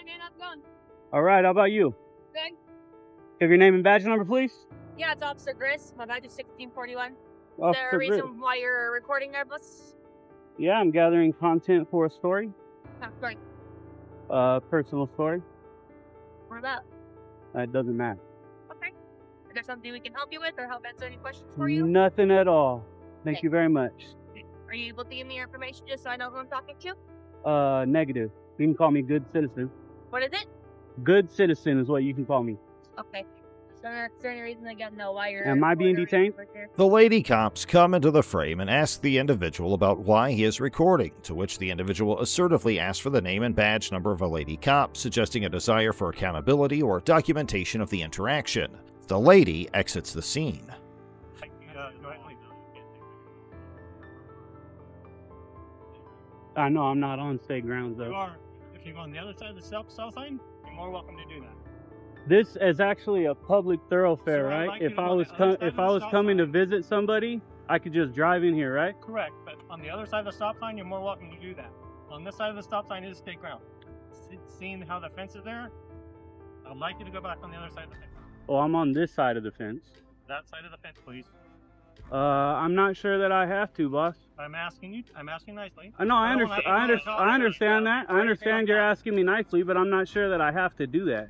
Hi, man. How's it going? All right, how about you? Good. Give your name and badge number, please. Yeah, it's Officer Gris. My badge is 1641. Is there Officer a reason Gris. why you're recording our bus? Yeah, I'm gathering content for a story, Great. personal story. What about? It doesn't matter. Okay. Is there something we can help you with or help answer any questions for you? Nothing at all. Thank Okay. you very much. Are you able to give me your information just so I know who I'm talking to? Negative. You can call me good citizen. What is it? Good citizen is what you can call me. Okay. Is there any reason I gotta know why you're... Am I being detained? The lady cops come into the frame and ask the individual about why he is recording, to which the individual assertively asks for the name and badge number of a lady cop, suggesting a desire for accountability or documentation of the interaction. The lady exits the scene. I know I'm not on state grounds though. You are. If you go on the other side of the south side, you're more welcome to do that. This is actually a public thoroughfare, Sir, I'd right? like you If to I go on was the other side if of I the was stop coming to sign. visit somebody, I could just drive in here, right? Correct, but on the other side of the stop sign, you're more welcome to do that. On this side of the stop sign is state ground. Seeing how the fence is there, I'd like you to go back on the other side of the fence. Oh, I'm on this side of the fence. That side of the fence, please. I'm not sure that I have to, boss. I'm asking you. I'm asking nicely. I know, I don't understand. wanna- I understand that. I understand you're asking me nicely, but I'm not sure that I have to do that.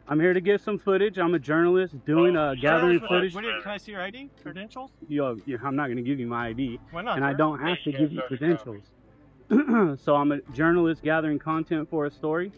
I'm here to get some footage. I'm a journalist doing gathering footage. Can I see your ID credentials? Yo, I'm not going to give you my ID, Why not? and I sir? don't have to give you credentials. So I'm a journalist gathering content for a story,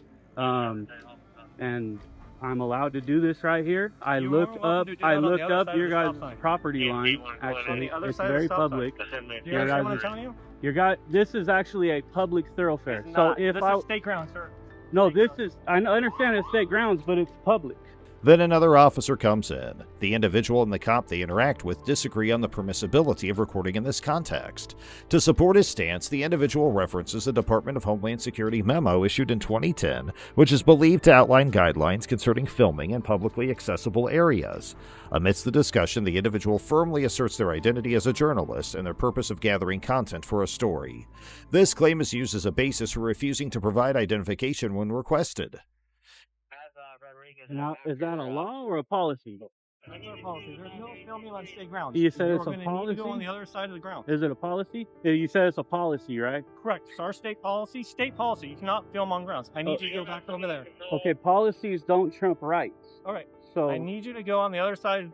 and I'm allowed to do this right here. I You are looked welcome up. to do I that on the looked other up side of your the guys' stop sign. property line. On Actually, the other it's side of the very stop sign. public. Do you Your understand what I'm guys' telling you? This is actually a public thoroughfare. It's So not. if this I is state ground, sir. no, this is I understand it's state grounds, but it's public. Then another officer comes in. The individual and the cop they interact with disagree on the permissibility of recording in this context. To support his stance, the individual references the Department of Homeland Security memo issued in 2010, which is believed to outline guidelines concerning filming in publicly accessible areas. Amidst the discussion, the individual firmly asserts their identity as a journalist and their purpose of gathering content for a story. This claim is used as a basis for refusing to provide identification when requested. Now, is that a law or a policy? Regular policy. There's no filming on state ground. You said You're it's a gonna need to go on policy? the other side of the ground. Is it a policy? Yeah, you said it's a policy, right? Correct. It's our state policy. State policy. You cannot film on grounds. I need you to go back over there. Okay, policies don't trump rights. All right. So I need you to go on the other side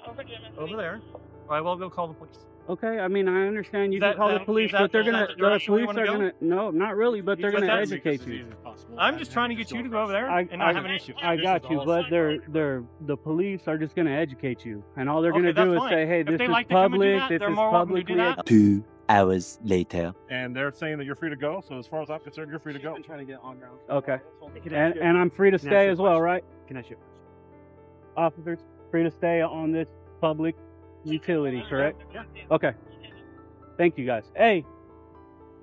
over there, or I will go call the police. okay, I mean I understand you Is can that- call the that- police, is that- but they're is that gonna the the direction we police wanna are go? gonna no, not really, but they're But gonna that's- educate you. I'm just trying to get you to go over there and not have an issue. I got you, but the police are just gonna educate you, and all they're Okay, gonna that's do is fine. say, hey, If this they is like to come and do public, that, this they're is more welcome to do publicly. that. 2 hours later. And they're saying that you're free to go. So as far as I'm concerned, you're free to go. I'm trying to get on ground. Okay, Can and I'm free to Can I ask stay you a as well, question? right? Can I shoot? Officers free to stay on this public utility, correct? Yeah. Okay. Thank you guys. Hey,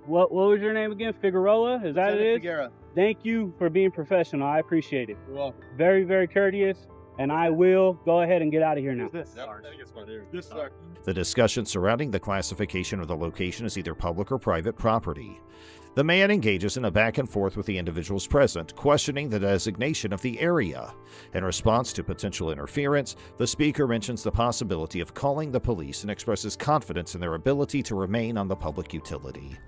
what was your name again? Figueroa? Is that it? Thank you for being professional. I appreciate it. You're welcome. Very, very courteous. And I will go ahead and get out of here now. This. The discussion surrounding the classification of the location as either public or private property. The man engages in a back and forth with the individuals present, questioning the designation of the area. In response to potential interference, the speaker mentions the possibility of calling the police and expresses confidence in their ability to remain on the public utility.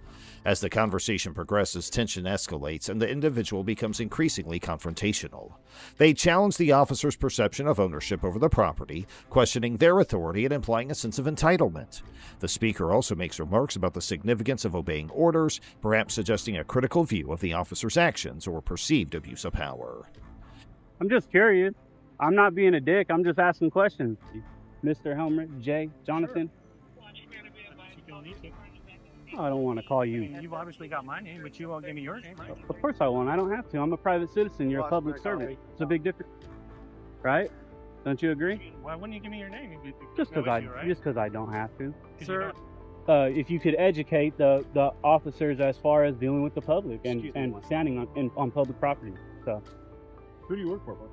As the conversation progresses, tension escalates and the individual becomes increasingly confrontational. They challenge the officer's perception of ownership over the property, questioning their authority and implying a sense of entitlement. The speaker also makes remarks about the significance of obeying orders, perhaps suggesting a critical view of the officer's actions or perceived abuse of power. I'm just curious. I'm not being a dick. I'm just asking questions. Mr. Helmrich, Jay, Jonathan. I don't want to call you. You've obviously got my name, but you won't give me your name, right? Of course I won't. I don't have to. I'm a private citizen. You're a public servant. It's a big difference. Right? Don't you agree? Why wouldn't you give me your name? Just because I don't have to. Sir, If you could educate the officers as far as dealing with the public and standing on public property. So Who do you work for? Bud?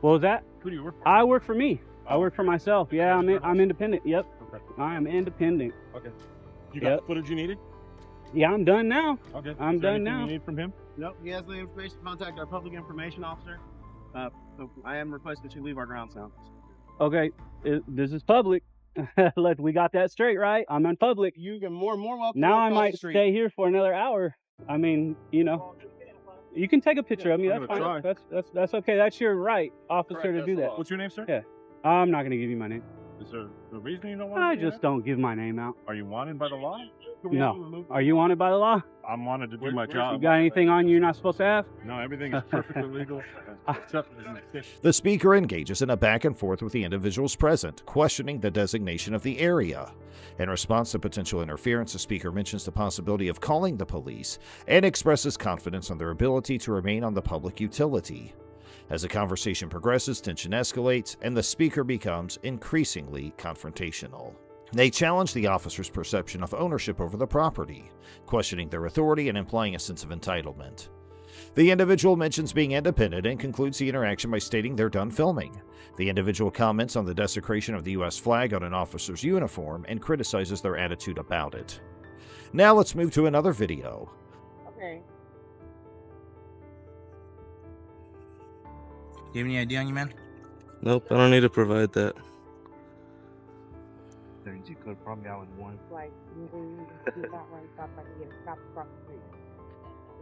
what was that? Who do you work for? I work for me. I work for myself. Yeah, I'm independent. Yep. Okay. I am independent. Okay. You got Yep. the footage you needed? Yeah, I'm done now. Okay. I'm Is there done anything now. You need from him? Nope, he has the information to contact our public information officer. So I am requesting that you leave our grounds now. Okay, this is public. We got that straight, right? I'm in public. You can more welcome. Now to I cross might the street. stay here for another hour. I mean, you know, you can take a picture of me. I'm That's gonna fine. That's okay. That's your right, officer, Correct, to that's do the that. law. What's your name, sir? Yeah. I'm not gonna give you my name. Is there a reason you don't want I to just don't give my name out. Are you wanted by the law? No. Are you wanted by the law? I'm wanted to do my You job. got anything on you you're not supposed to have? No, everything is perfectly legal. Except The speaker engages in a back and forth with the individuals present, questioning the designation of the area. In response to potential interference, the speaker mentions the possibility of calling the police and expresses confidence on their ability to remain on the public utility. As the conversation progresses, tension escalates, and the speaker becomes increasingly confrontational. They challenge the officer's perception of ownership over the property, questioning their authority and implying a sense of entitlement. The individual mentions being independent and concludes the interaction by stating they're done filming. The individual comments on the desecration of the U.S. flag on an officer's uniform and criticizes their attitude about it. Now let's move to another video. Okay. Do you have any ID on you, man? Nope, I don't need to provide that. 32 code from gallon 1. Like, you do not want to stop like you get stopped across the street.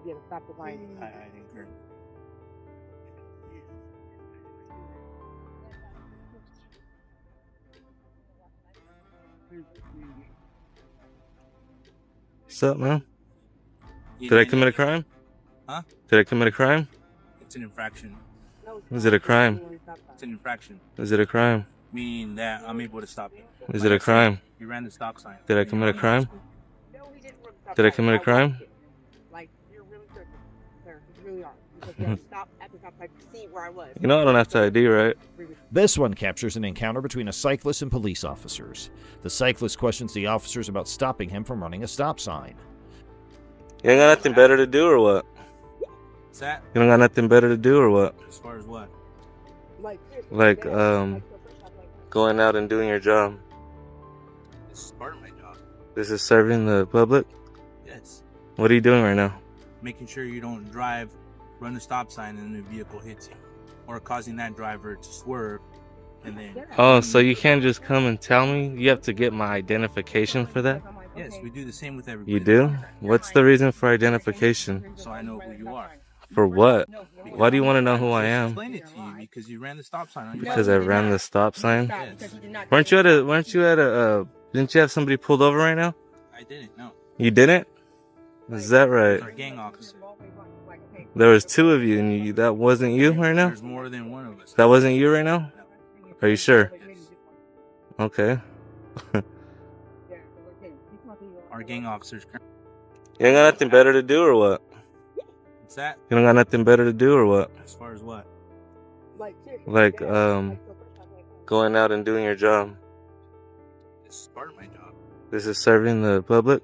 You get stopped behind you. I didn't hear. What's up, man? You Did I didn't- commit a crime? Huh? Did I commit a crime? It's an infraction. Is it a crime? It's an infraction. Is it a crime? Meaning that I'm able to stop you. Is it a crime? You ran the stop sign. Did I commit a crime? No, he didn't really stop Did I sign. commit a watched crime? it. Like, you're really tripping, sir. You really are. Because you have to stop at the stop sign to see where I was. You know I don't have to ID, right? This one captures an encounter between a cyclist and police officers. The cyclist questions the officers about stopping him from running a stop sign. You ain't got nothing better to do or what? What's that? You don't got nothing better to do or what? As far as what? Like, seriously, Like, man. Like, so first off, like, going out and doing your job. This is part of my job. This is serving the public? Yes. What are you doing right now? Making sure you don't drive, run the stop sign, and the vehicle hits you, or causing that driver to swerve, and then. Oh, so you can't just come and tell me? You have to get my identification for that? I'm like, Yes, okay. we do the same with everybody. You do? What's the reason for identification? So I know who you are. For what? Why do you want to know who I am? Explain it to you because you ran the stop sign on your Because I ran the stop sign? Stop, because you did not Weren't you at a, didn't you have somebody pulled over right now? I didn't, no. You didn't? Is that right? It's our gang officer. There was two of you and that wasn't you right now? There's more than one of us. That wasn't you right now? Are you sure? Okay. Our gang officers. You ain't got nothing better to do or what? What's that? You don't got nothing better to do or what? As far as what? Like, going out and doing your job. This is part of my job. This is serving the public?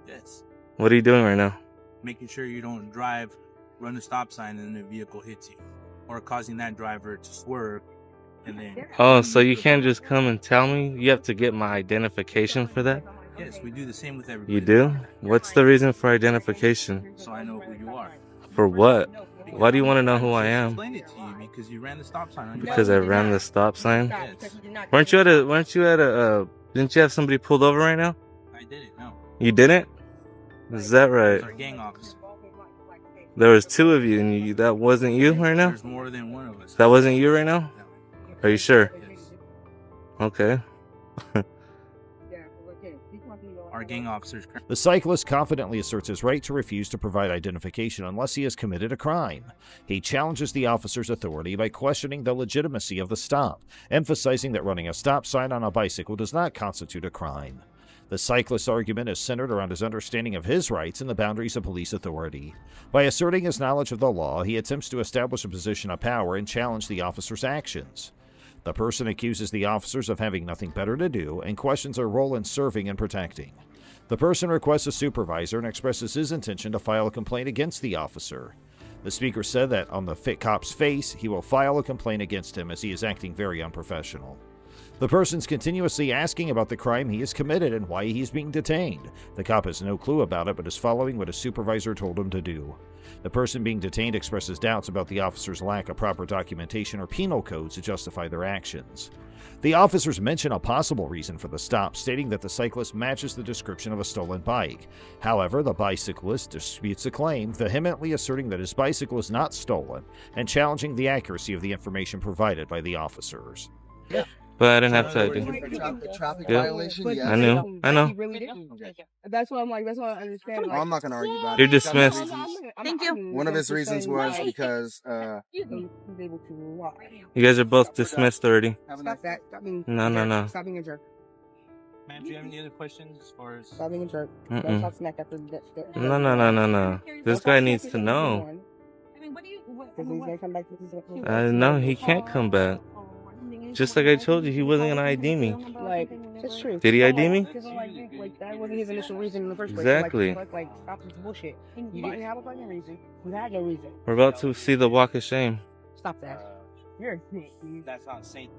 Yes. What are you doing right now? Making sure you don't drive, run the stop sign, and the vehicle hits you, or causing that driver to swerve, and then. Oh, so you can't just come and tell me? You have to get my identification for that? Yes, we do the same with everybody. You do? What's the reason for identification? So I know who you are. For what? Why do you want to know who I am? Explain it to you because you ran the stop sign on your. Because I ran the stop sign? Yes. Weren't you at a, didn't you have somebody pulled over right now? I didn't, no. You didn't? Is that right? It's our gang officer. There was two of you and that wasn't you right now? There's more than one of us. That wasn't you right now? No. Are you sure? Yes. Okay. Our gang officers. The cyclist confidently asserts his right to refuse to provide identification unless he has committed a crime. He challenges the officer's authority by questioning the legitimacy of the stop, emphasizing that running a stop sign on a bicycle does not constitute a crime. The cyclist's argument is centered around his understanding of his rights and the boundaries of police authority. By asserting his knowledge of the law, he attempts to establish a position of power and challenge the officer's actions. The person accuses the officers of having nothing better to do and questions their role in serving and protecting. The person requests a supervisor and expresses his intention to file a complaint against the officer. The speaker said that on the fit cop's face, he will file a complaint against him as he is acting very unprofessional. The person's continuously asking about the crime he has committed and why he's being detained. The cop has no clue about it but is following what his supervisor told him to do. The person being detained expresses doubts about the officer's lack of proper documentation or penal codes to justify their actions. The officers mention a possible reason for the stop, stating that the cyclist matches the description of a stolen bike. However, the bicyclist disputes the claim, vehemently asserting that his bicycle is not stolen and challenging the accuracy of the information provided by the officers. But I didn't have to ID. Traffic Yeah. violation? Yeah. I knew. I know. He really didn't. That's what I'm like. That's what I understand. Oh, I'm not gonna argue about You're it. He's got no dismissed. reasons. Thank you. One of his reasons was because He's able to walk. You guys are both dismissed already. have a nice Stop that. Stop being. No. Stop being a jerk. Ma'am, do you have any other questions as far as? Stop being a jerk. Mm-mm. Don't talk smack after the. No. This guy needs to know. I mean, what do you? Because he's gonna come back to his. No, he can't come back. Just like I told you, he wasn't gonna ID me. Like, it's true. Did he ID me? Because like that wasn't his initial reason in the first place. Exactly. Like stop this bullshit. You didn't have a fucking reason. You had no reason. We're about to see the walk of shame. Stop that. You're. That's not safe.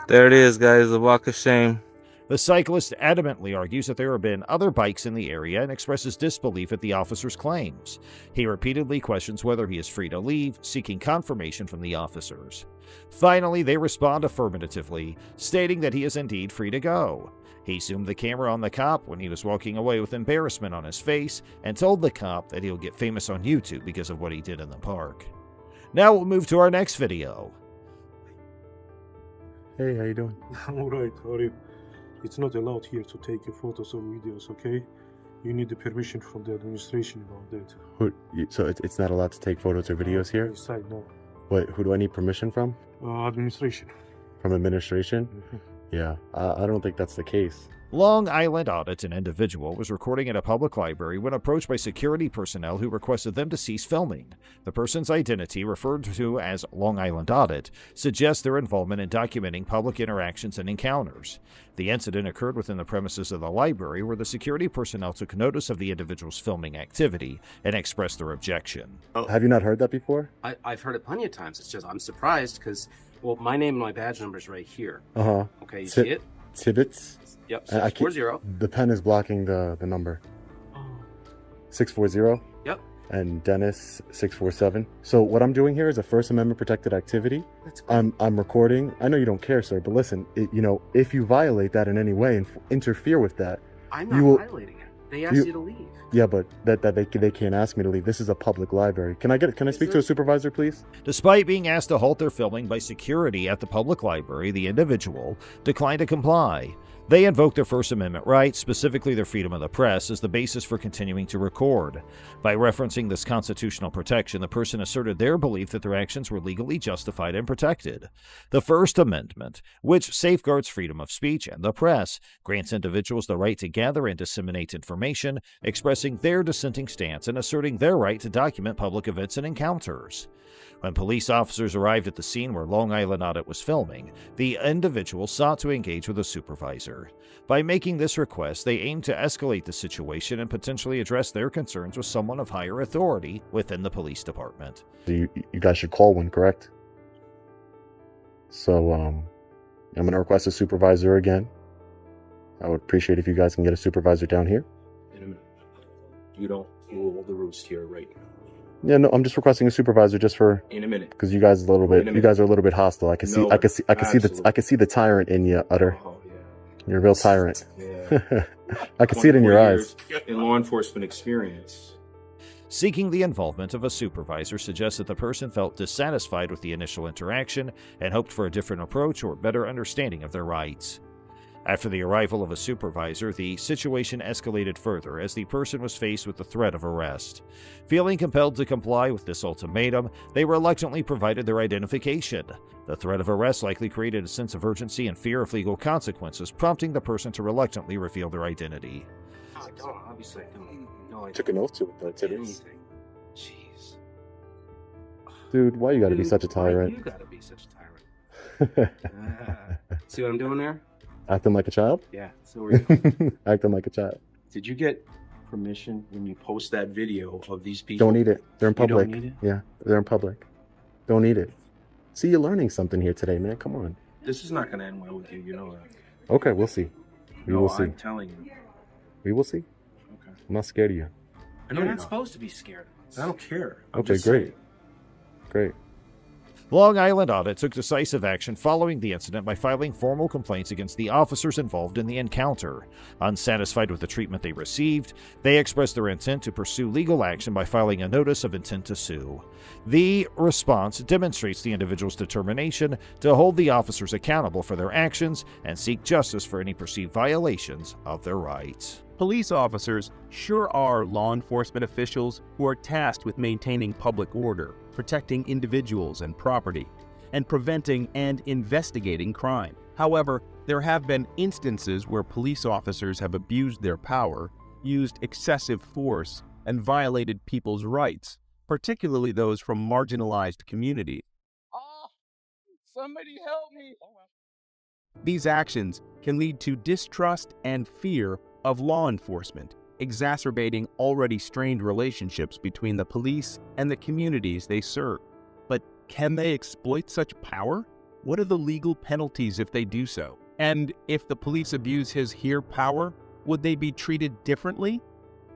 There it is, guys, the walk of shame. The cyclist adamantly argues that there have been other bikes in the area and expresses disbelief at the officer's claims. He repeatedly questions whether he is free to leave, seeking confirmation from the officers. Finally, they respond affirmatively, stating that he is indeed free to go. He zoomed the camera on the cop when he was walking away with embarrassment on his face and told the cop that he'll get famous on YouTube because of what he did in the park. Now we'll move to our next video. Hey, how you doing? Alright, Arif. It's not allowed here to take photos or videos, okay? You need the permission from the administration about that. So it's not allowed to take photos or videos here? Inside, no. Wait, who do I need permission from? Administration. From administration? Yeah, I don't think that's the case. Long Island Audit, an individual, was recording at a public library when approached by security personnel who requested them to cease filming. The person's identity, referred to as Long Island Audit, suggests their involvement in documenting public interactions and encounters. The incident occurred within the premises of the library, where the security personnel took notice of the individual's filming activity and expressed their objection. Have you not heard that before? I've heard it plenty of times. It's just I'm surprised because, well, my name and my badge number is right here. Uh-huh. Okay, you see it? Tibbets? Yep, I 640. The pen is blocking the number. 640? Yep. And Dennis 647. So what I'm doing here is a First Amendment protected activity. I'm recording. I know you don't care, sir, but listen, if you violate that in any way and interfere with that, I'm not violating it. They asked you to leave. Yeah, but that they can't ask me to leave. This is a public library. Can I speak to a supervisor, please? Despite being asked to halt their filming by security at the public library, the individual declined to comply. They invoked their First Amendment rights, specifically their freedom of the press, as the basis for continuing to record. By referencing this constitutional protection, the person asserted their belief that their actions were legally justified and protected. The First Amendment, which safeguards freedom of speech and the press, grants individuals the right to gather and disseminate information, expressing their dissenting stance and asserting their right to document public events and encounters. When police officers arrived at the scene where Long Island Audit was filming, the individual sought to engage with a supervisor. By making this request, they aimed to escalate the situation and potentially address their concerns with someone of higher authority within the police department. You guys should call one, correct? So, I'm going to request a supervisor again. I would appreciate if you guys can get a supervisor down here. In a minute. You don't rule the roost here right now. Yeah, no, I'm just requesting a supervisor just for In a minute. because you guys are a little bit hostile. I can see the tyrant in you, Utter. Oh, yeah. You're a real tyrant. Yeah. I can see it in your eyes. In law enforcement experience. Seeking the involvement of a supervisor suggests that the person felt dissatisfied with the initial interaction and hoped for a different approach or better understanding of their rights. After the arrival of a supervisor, the situation escalated further as the person was faced with the threat of arrest. Feeling compelled to comply with this ultimatum, they reluctantly provided their identification. The threat of arrest likely created a sense of urgency and fear of legal consequences, prompting the person to reluctantly reveal their identity. I don't, obviously, I don't know. I Took an oath to it, though, Tibbets. Jeez. Dude, why you gotta be such a tyrant? You gotta be such a tyrant. See what I'm doing there? Acting like a child? Yeah, so are you. Acting like a child. Did you get permission when you post that video of these people? Don't need it. They're in public. You don't need it? Yeah, they're in public. Don't need it. See, you're learning something here today, man. Come on. This is not going to end well with you. You know that. Okay, we'll see. We No, will see. I'm telling you. We will see. Okay. I'm not scared of you. I know you're not supposed to be scared. I don't care. I'm Okay, just great. saying. Great. Long Island Audit took decisive action following the incident by filing formal complaints against the officers involved in the encounter. Unsatisfied with the treatment they received, they expressed their intent to pursue legal action by filing a notice of intent to sue. The response demonstrates the individual's determination to hold the officers accountable for their actions and seek justice for any perceived violations of their rights. Police officers sure are law enforcement officials who are tasked with maintaining public order, protecting individuals and property, and preventing and investigating crime. However, there have been instances where police officers have abused their power, used excessive force, and violated people's rights, particularly those from marginalized communities. Oh, somebody help me! These actions can lead to distrust and fear of law enforcement, exacerbating already strained relationships between the police and the communities they serve. But can they exploit such power? What are the legal penalties if they do so? And if the police abuse his here power, would they be treated differently?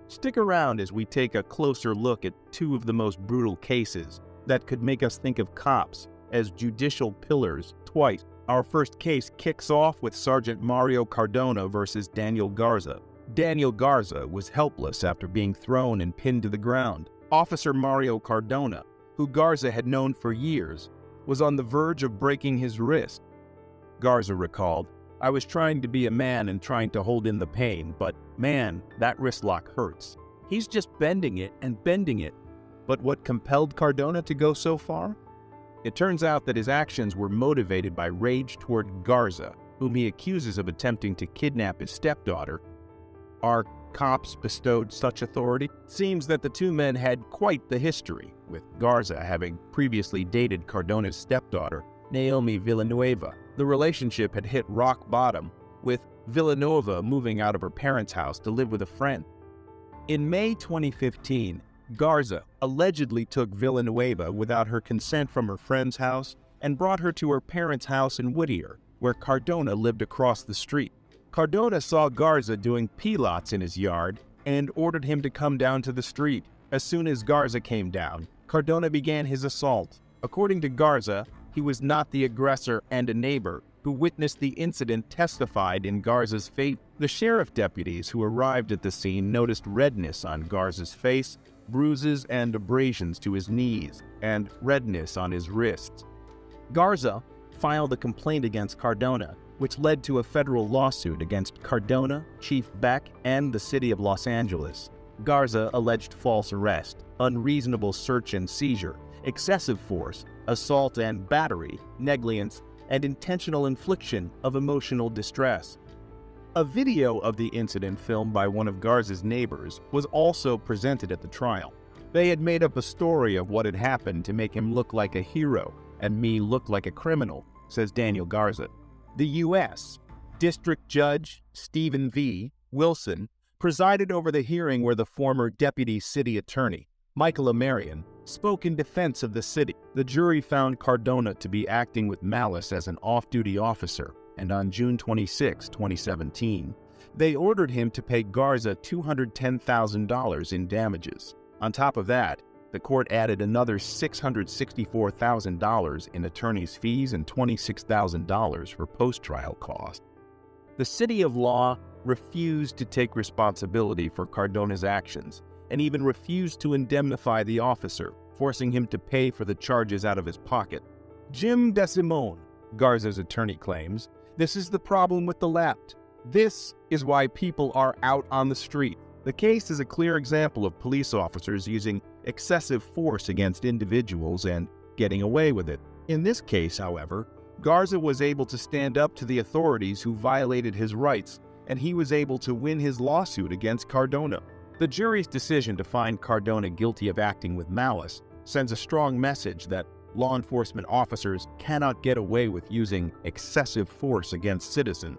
Stick around as we take a closer look at two of the most brutal cases that could make us think of cops as judicial pillars twice. Our first case kicks off with Sergeant Mario Cardona versus Daniel Garza. Daniel Garza was helpless after being thrown and pinned to the ground. Officer Mario Cardona, who Garza had known for years, was on the verge of breaking his wrist. Garza recalled, "I was trying to be a man and trying to hold in the pain, but man, that wrist lock hurts." He's just bending it and bending it. But what compelled Cardona to go so far? It turns out that his actions were motivated by rage toward Garza, whom he accuses of attempting to kidnap his stepdaughter. Are cops bestowed such authority? Seems that the two men had quite the history, with Garza having previously dated Cardona's stepdaughter, Naomi Villanueva. The relationship had hit rock bottom, with Villanueva moving out of her parents' house to live with a friend. In May 2015, Garza allegedly took Villanueva without her consent from her friend's house and brought her to her parents' house in Whittier, where Cardona lived across the street. Cardona saw Garza doing pilots in his yard and ordered him to come down to the street. As soon as Garza came down, Cardona began his assault. According to Garza, he was not the aggressor, and a neighbor who witnessed the incident testified in Garza's favor. The sheriff deputies who arrived at the scene noticed redness on Garza's face, bruises and abrasions to his knees, and redness on his wrists. Garza filed a complaint against Cardona, which led to a federal lawsuit against Cardona, Chief Beck, and the city of Los Angeles. Garza alleged false arrest, unreasonable search and seizure, excessive force, assault and battery, negligence, and intentional infliction of emotional distress. A video of the incident filmed by one of Garza's neighbors was also presented at the trial. They had made up a story of what had happened to make him look like a hero and me look like a criminal, says Daniel Garza. The U.S. District Judge Stephen V. Wilson presided over the hearing where the former deputy city attorney, Michael Amarian, spoke in defense of the city. The jury found Cardona to be acting with malice as an off-duty officer, and on June 26, 2017, they ordered him to pay Garza $210,000 in damages. On top of that, the court added another $664,000 in attorney's fees and $26,000 for post-trial costs. The city of Law refused to take responsibility for Cardona's actions and even refused to indemnify the officer, forcing him to pay for the charges out of his pocket. Jim DeSimone, Garza's attorney, claims, "This is the problem with the left. This is why people are out on the street." The case is a clear example of police officers using excessive force against individuals and getting away with it. In this case, however, Garza was able to stand up to the authorities who violated his rights, and he was able to win his lawsuit against Cardona. The jury's decision to find Cardona guilty of acting with malice sends a strong message that law enforcement officers cannot get away with using excessive force against citizens.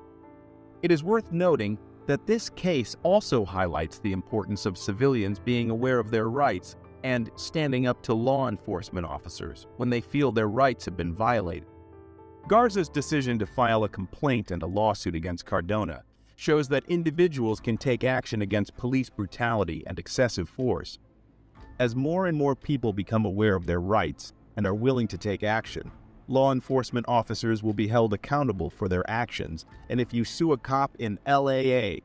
It is worth noting that this case also highlights the importance of civilians being aware of their rights and standing up to law enforcement officers when they feel their rights have been violated. Garza's decision to file a complaint and a lawsuit against Cardona shows that individuals can take action against police brutality and excessive force. As more and more people become aware of their rights and are willing to take action, law enforcement officers will be held accountable for their actions, and if you sue a cop in LAA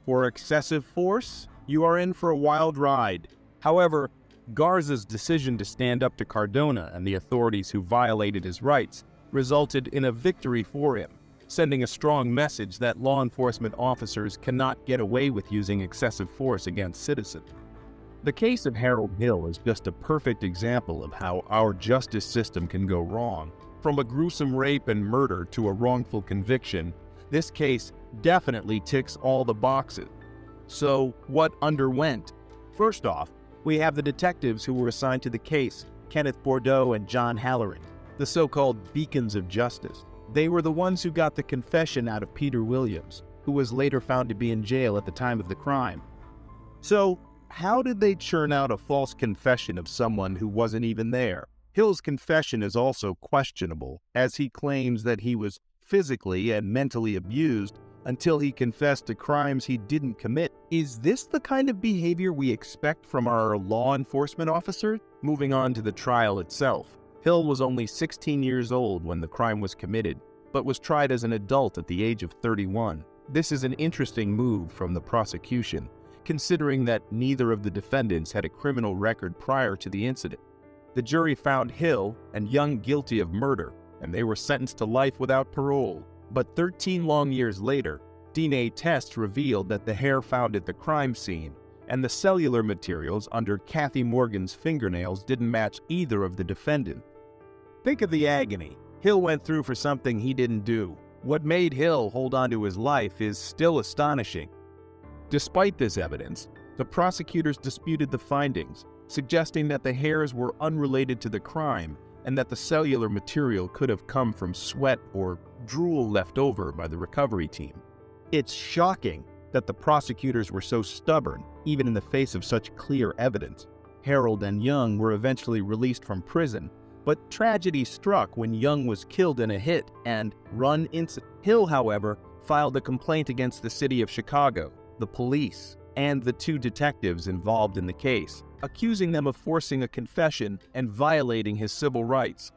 for excessive force, you are in for a wild ride. However, Garza's decision to stand up to Cardona and the authorities who violated his rights resulted in a victory for him, sending a strong message that law enforcement officers cannot get away with using excessive force against citizens. The case of Harold Hill is just a perfect example of how our justice system can go wrong. From a gruesome rape and murder to a wrongful conviction, this case definitely ticks all the boxes. So, what underwent? First off, we have the detectives who were assigned to the case, Kenneth Bordeaux and John Halloran, the so-called beacons of justice. They were the ones who got the confession out of Peter Williams, who was later found to be in jail at the time of the crime. So, how did they churn out a false confession of someone who wasn't even there? Hill's confession is also questionable, as he claims that he was physically and mentally abused until he confessed to crimes he didn't commit. Is this the kind of behavior we expect from our law enforcement officers? Moving on to the trial itself. Hill was only 16 years old when the crime was committed, but was tried as an adult at the age of 31. This is an interesting move from the prosecution, considering that neither of the defendants had a criminal record prior to the incident. The jury found Hill and Young guilty of murder, and they were sentenced to life without parole. But 13 long years later, DNA tests revealed that the hair found at the crime scene and the cellular materials under Kathy Morgan's fingernails didn't match either of the defendants. Think of the agony Hill went through for something he didn't do. What made Hill hold on to his life is still astonishing. Despite this evidence, the prosecutors disputed the findings, suggesting that the hairs were unrelated to the crime and that the cellular material could have come from sweat or drool left over by the recovery team. It's shocking that the prosecutors were so stubborn, even in the face of such clear evidence. Harold and Young were eventually released from prison, but tragedy struck when Young was killed in a hit and run incident. Hill, however, filed a complaint against the city of Chicago, the police, and the two detectives involved in the case, accusing them of forcing a confession and violating his civil rights.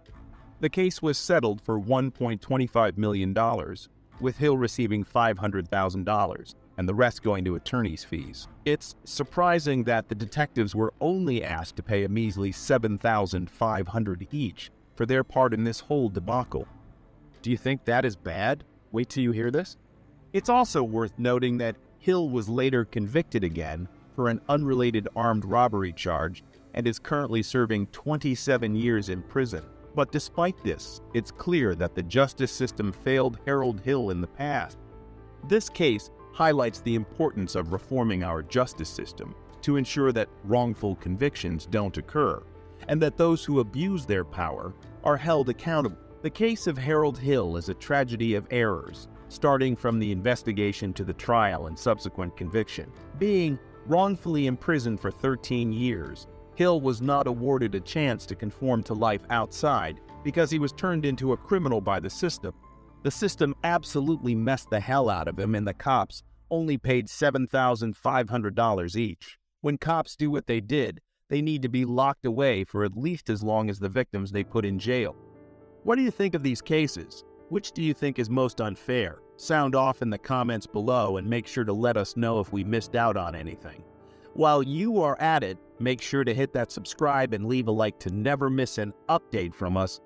The case was settled for $1.25 million, with Hill receiving $500,000, and the rest going to attorney's fees. It's surprising that the detectives were only asked to pay a measly $7,500 each for their part in this whole debacle. Do you think that is bad? Wait till you hear this. It's also worth noting that Hill was later convicted again for an unrelated armed robbery charge and is currently serving 27 years in prison. But despite this, it's clear that the justice system failed Harold Hill in the past. This case highlights the importance of reforming our justice system to ensure that wrongful convictions don't occur, and that those who abuse their power are held accountable. The case of Harold Hill is a tragedy of errors, starting from the investigation to the trial and subsequent conviction. Being wrongfully imprisoned for 13 years, Hill was not awarded a chance to conform to life outside because he was turned into a criminal by the system. The system absolutely messed the hell out of him, and the cops only paid $7,500 each. When cops do what they did, they need to be locked away for at least as long as the victims they put in jail. What do you think of these cases? Which do you think is most unfair? Sound off in the comments below and make sure to let us know if we missed out on anything. While you are at it, make sure to hit that subscribe and leave a like to never miss an update from us